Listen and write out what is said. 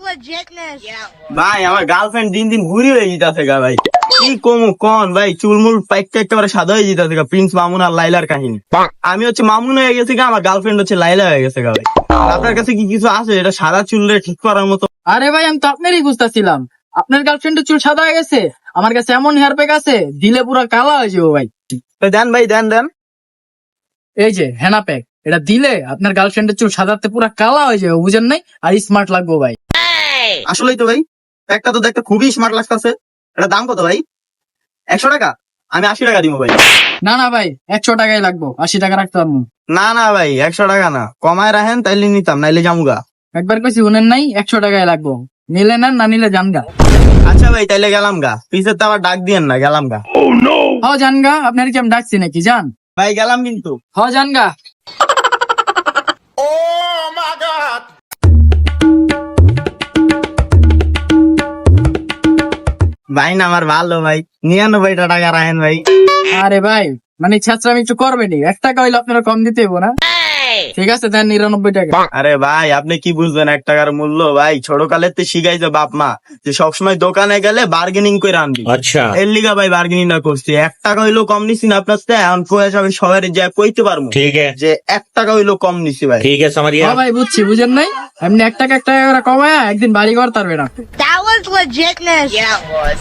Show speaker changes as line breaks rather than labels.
legitness.
ভাই আমার girlfriend দিন দিন ঘুরি হয়ে যেতেছে গা ভাই। কি কম কন ভাই, চুলমুল পাইকটা একেবারে সাদা হয়ে যেতেছে গা। প্রিন্স মামুন আর লাইলার কাহিনী। আমি হচ্ছে মামুন হয়ে গেছি গা, আমার গার্লফ্রেন্ড হচ্ছে লাইলা হয়ে গেছে গা ভাই। আপনার কাছে কি কিছু আছে এটা সাদা চুলরে ঠিক করার মতো?
আরে ভাই, আমি তো আপনারই বুঝতেছিলাম আপনার গার্লফ্রেন্ডের চুল সাদা হয়ে গেছে। আমার কাছে এমন হেয়ার প্যাক আছে, দিলে পুরো কালা হয়ে যাবো ভাই।
তো দেন ভাই, দেন দেন।
এই যে হেনা প্যাক, এটা দিলে আপনার গার্লফ্রেন্ডের চুল সাদাতে পুরো কালা হয়ে যাবে, বুঝেন নাই? আর স্মার্ট লাগবো ভাই।
আসলেই তো ভাই, একটা তো দেখতে খুবই স্মার্ট লাগতেছে। এটা দাম কত ভাই? 100 টাকা? আমি 80 টাকা দিব ভাই।
না না ভাই, 100 টাকাই লাগবো, 80 টাকা রাখতে পারবো না।
না না ভাই, 100 টাকা না, কমায় রাখেন তাইলে নিতাম, নাইলে জামুগা।
একবার কইছি শুনেন নাই, 100 টাকাই লাগবো। নিলে নেন, না নিলে জানগা।
আচ্ছা ভাই, তাইলে গেলাম গা। পিছের তো আবার ডাক দিয়েন না, গেলাম গা।
হ জানগা, আপনার কি আমি ডাকছি নাকি? যান।
ভাই গেলাম কিন্তু।
হ জানগা।
ভাই না আমার ভালো ভাই, 99 টাকা রাখেন ভাই।
আরে ভাই, মানে ছাত্রামি একটু করবেনি, 1 টাকা হইলে আপনারা কম দিতে হইব না? ঠিক আছে, দেন 99 টাকা।
আরে ভাই আপনি কি বুঝবেন 1 টাকার মূল্য? ভাই ছোট কালের তো শিখাইছে বাপ মা যে সবসময় দোকানে গেলে বার্গেনিং করে আনবি।
আচ্ছা,
এর লিগা ভাই বার্গেনিং না করছি। 1 টাকা হইলেও কম নিছি না আপনার থেকে, এখন কয়ে যাবে সবাই যা কইতে পারবো
ठीक है,
যে 1 টাকা হইলেও কম নিছি ভাই।
ठीक है, समझ
হ
गया।
ভাই, বুঝছি, বুঝেন নাই? এমনি 1 টাকা করে কমায় একদিন বাড়ি ঘর তারবে না।
That was legitness. Yeah, it was.